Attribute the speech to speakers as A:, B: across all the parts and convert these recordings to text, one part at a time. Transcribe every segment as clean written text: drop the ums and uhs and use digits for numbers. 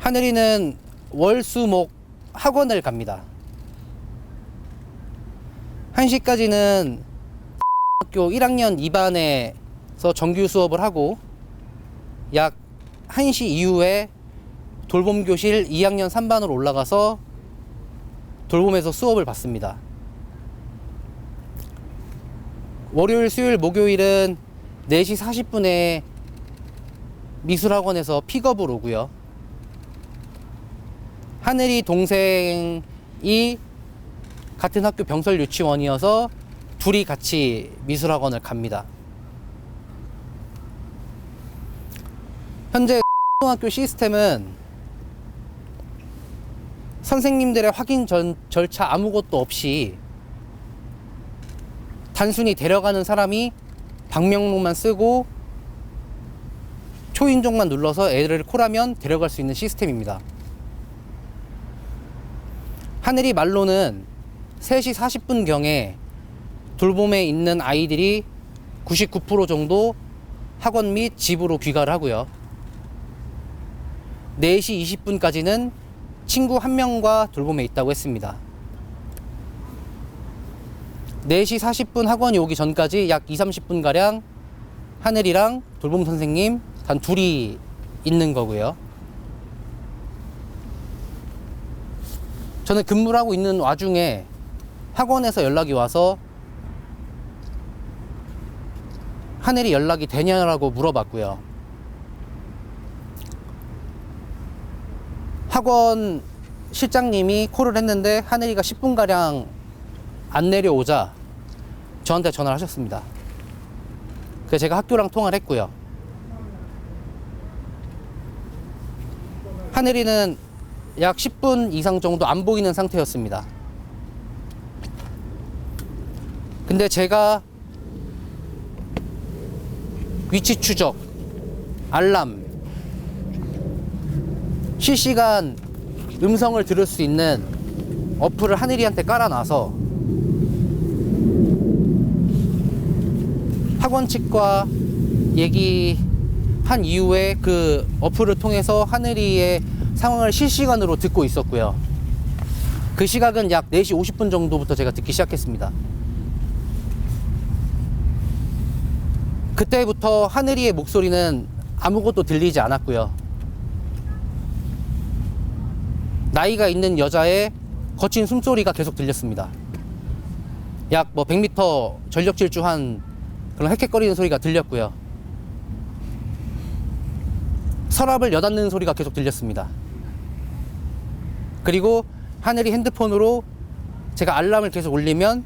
A: 하늘이는 월수목 학원을 갑니다. 1시까지는 학교 1학년 2반에서 정규 수업을 하고 약 1시 이후에 돌봄교실 2학년 3반으로 올라가서 돌봄에서 수업을 받습니다. 월요일, 수요일, 목요일은 4시 40분에 미술학원에서 픽업을 오고요. 하늘이 동생이 같은 학교 병설 유치원이어서 둘이 같이 미술학원을 갑니다. 현재 초등학교 시스템은 선생님들의 확인 절차 아무것도 없이 단순히 데려가는 사람이 방명록만 쓰고 초인종만 눌러서 애를 콜하면 데려갈 수 있는 시스템입니다. 하늘이 말로는 3시 40분경에 돌봄에 있는 아이들이 99% 정도 학원 및 집으로 귀가를 하고요. 4시 20분까지는 친구 1명과 돌봄에 있다고 했습니다. 4시 40분 학원이 오기 전까지 약 20-30분가량 하늘이랑 돌봄 선생님 단 둘이 있는 거고요. 저는 근무를 하고 있는 와중에 학원에서 연락이 와서 하늘이 연락이 되냐라고 물어봤고요. 학원 실장님이 콜을 했는데 하늘이가 10분가량 안 내려오자 저한테 전화를 하셨습니다. 그래서 제가 학교랑 통화를 했고요. 하늘이는 약 10분 이상 정도 안 보이는 상태였습니다. 근데 제가 위치 추적, 알람, 실시간 음성을 들을 수 있는 어플을 하늘이한테 깔아놔서 학원 측과 얘기한 이후에 그 어플을 통해서 하늘이의 상황을 실시간으로 듣고 있었고요. 그 시각은 약 4시 50분 정도부터 제가 듣기 시작했습니다. 그때부터 하늘이의 목소리는 아무것도 들리지 않았고요. 나이가 있는 여자의 거친 숨소리가 계속 들렸습니다. 약 100m 전력 질주한 그런 헥헥거리는 소리가 들렸고요. 서랍을 여닫는 소리가 계속 들렸습니다. 그리고 하늘이 핸드폰으로 제가 알람을 계속 울리면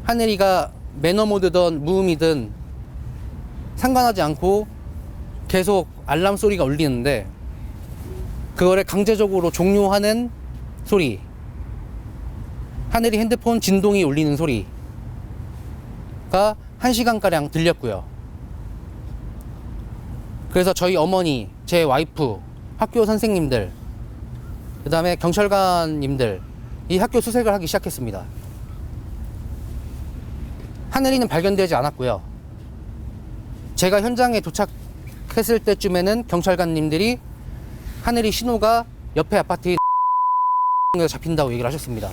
A: 하늘이가 매너 모드든 무음이든 상관하지 않고 계속 알람 소리가 울리는데 그거를 강제적으로 종료하는 소리, 하늘이 핸드폰 진동이 울리는 소리가 1시간가량 들렸고요. 그래서 저희 어머니, 제 와이프, 학교 선생님들, 그 다음에 경찰관님들 이 학교 수색을 하기 시작했습니다. 하늘이는 발견되지 않았고요. 제가 현장에 도착했을 때쯤에는 경찰관님들이 하늘이 신호가 옆에 아파트에 잡힌다고 얘기를 하셨습니다.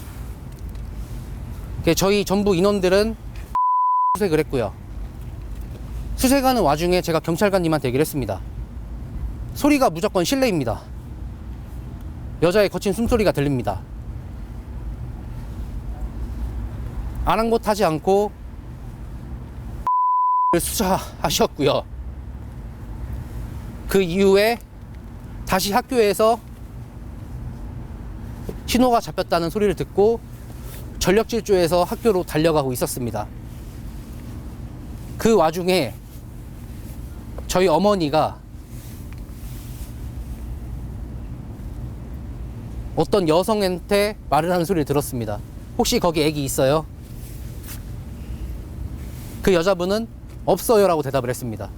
A: 저희 전부 인원들은 수색을 했고요. 수색하는 와중에 제가 경찰관님한테 얘기를 했습니다. 소리가 무조건 실내입니다. 여자의 거친 숨소리가 들립니다. 아랑곳하지 않고 수사하셨고요. 그 이후에 다시 학교에서 신호가 잡혔다는 소리를 듣고 전력질주해서 학교로 달려가고 있었습니다. 그 와중에 저희 어머니가 어떤 여성한테 말을 하는 소리를 들었습니다. 혹시 거기 애기 있어요? 그 여자분은 없어요 라고 대답을 했습니다.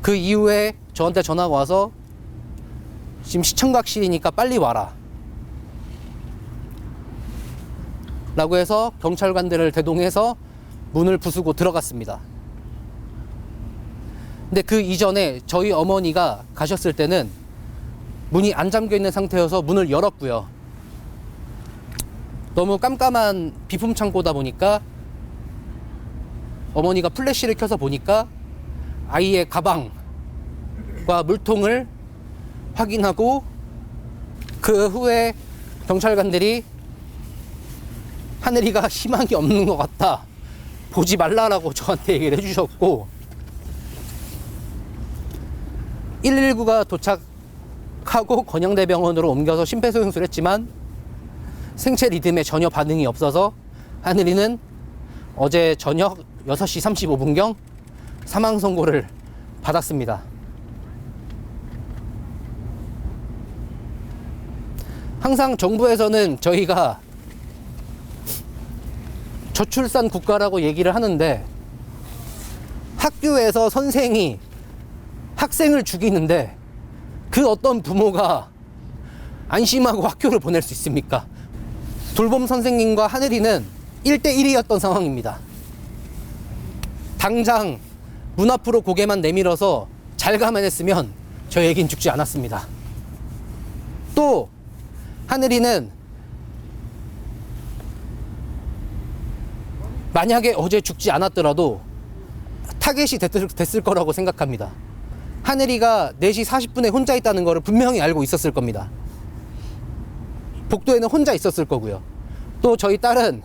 A: 그 이후에 저한테 전화가 와서 지금 시청각실이니까 빨리 와라 라고 해서 경찰관들을 대동해서 문을 부수고 들어갔습니다. 근데 그 이전에 저희 어머니가 가셨을 때는 문이 안 잠겨 있는 상태여서 문을 열었고요. 너무 깜깜한 비품 창고다 보니까 어머니가 플래시를 켜서 보니까 아이의 가방과 물통을 확인하고, 그 후에 경찰관들이 하늘이가 희망이 없는 것 같다, 보지 말라라고 저한테 얘기를 해주셨고, 119가 도착하고 건영대병원으로 옮겨서 심폐소생술을 했지만 생체 리듬에 전혀 반응이 없어서 하늘이는 어제 저녁 6시 35분경 사망 선고를 받았습니다. 항상 정부에서는 저희가 저출산 국가라고 얘기를 하는데, 학교에서 선생이 학생을 죽이는데 그 어떤 부모가 안심하고 학교를 보낼 수 있습니까? 돌봄 선생님과 하늘이는 1대1이었던 상황입니다. 당장 문 앞으로 고개만 내밀어서 잘 가만 했으면 저 애긴 죽지 않았습니다. 또 하늘이는 만약에 어제 죽지 않았더라도 타겟이 됐을 거라고 생각합니다. 하늘이가 4시 40분에 혼자 있다는 거를 분명히 알고 있었을 겁니다. 복도에는 혼자 있었을 거고요. 또 저희 딸은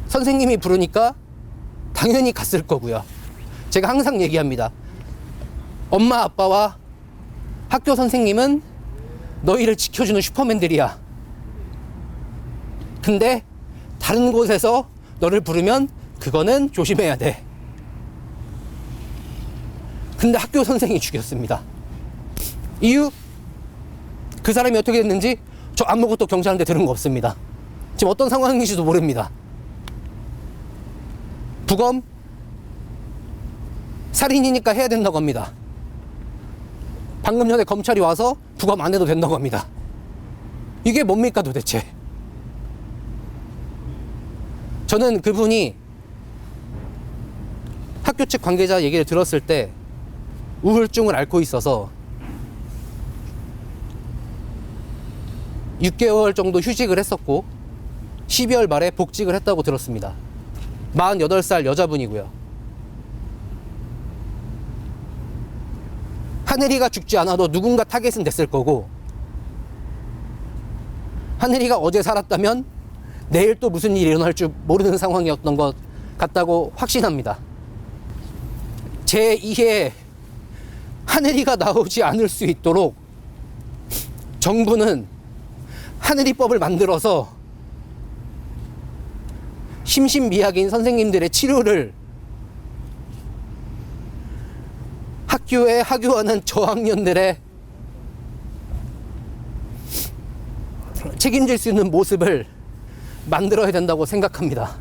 A: 선생님이 부르니까 당연히 갔을 거고요. 제가 항상 얘기합니다. 엄마 아빠와 학교 선생님은 너희를 지켜주는 슈퍼맨들이야. 근데 다른 곳에서 너를 부르면 그거는 조심해야 돼. 근데 학교 선생이 죽였습니다. 이유? 그 사람이 어떻게 됐는지 저 아무것도 경찰한테 들은 거 없습니다. 지금 어떤 상황인지도 모릅니다. 부검? 살인이니까 해야 된다고 합니다. 방금 전에 검찰이 와서 부검 안 해도 된다고 합니다. 이게 뭡니까 도대체? 저는 그분이 학교 측 관계자 얘기를 들었을 때 우울증을 앓고 있어서 6개월 정도 휴직을 했었고 12월 말에 복직을 했다고 들었습니다. 48살 여자분이고요. 하늘이가 죽지 않아도 누군가 타겟은 됐을 거고, 하늘이가 어제 살았다면 내일 또 무슨 일이 일어날 줄 모르는 상황이었던 것 같다고 확신합니다. 제2의 하늘이가 나오지 않을 수 있도록 정부는 하늘이법을 만들어서 심신미약인 선생님들의 치료를 학교에 하교하는 저학년들의 책임질 수 있는 모습을 만들어야 된다고 생각합니다.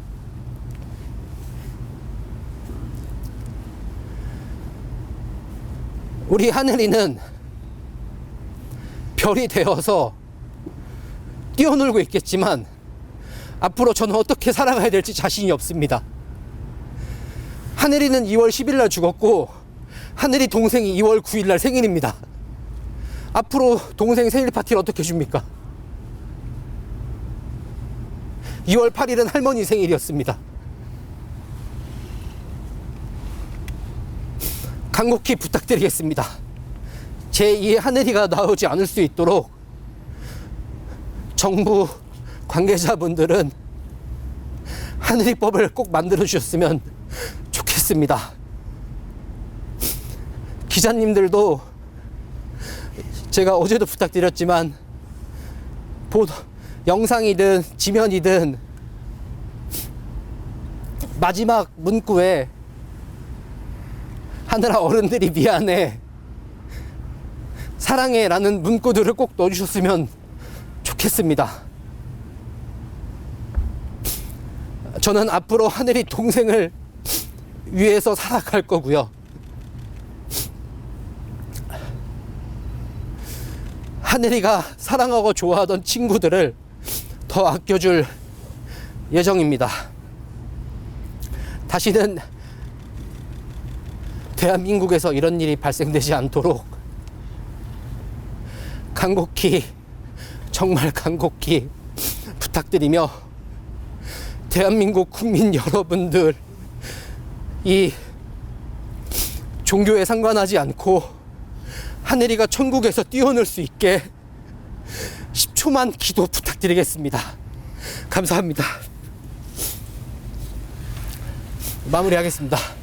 A: 우리 하늘이는 별이 되어서 뛰어놀고 있겠지만 앞으로 저는 어떻게 살아가야 될지 자신이 없습니다. 하늘이는 2월 10일 날 죽었고 하늘이 동생이 2월 9일 날 생일입니다. 앞으로 동생 생일 파티를 어떻게 줍니까? 2월 8일은 할머니 생일이었습니다. 간곡히 부탁드리겠습니다. 제2의 하늘이가 나오지 않을 수 있도록 정부 관계자분들은 하늘이법을 꼭 만들어 주셨으면 좋겠습니다. 기자님들도 제가 어제도 부탁드렸지만 영상이든 지면이든 마지막 문구에 하늘아 어른들이 미안해, 사랑해 라는 문구들을 꼭 넣어주셨으면 좋겠습니다. 저는 앞으로 하늘이 동생을 위해서 살아갈 거고요. 하늘이가 사랑하고 좋아하던 친구들을 더 아껴줄 예정입니다. 다시는 대한민국에서 이런 일이 발생되지 않도록 간곡히, 정말 간곡히 부탁드리며, 대한민국 국민 여러분들, 이 종교에 상관하지 않고 하늘이가 천국에서 뛰어놀 수 있게 10초만 기도 부탁드리겠습니다. 감사합니다. 마무리하겠습니다.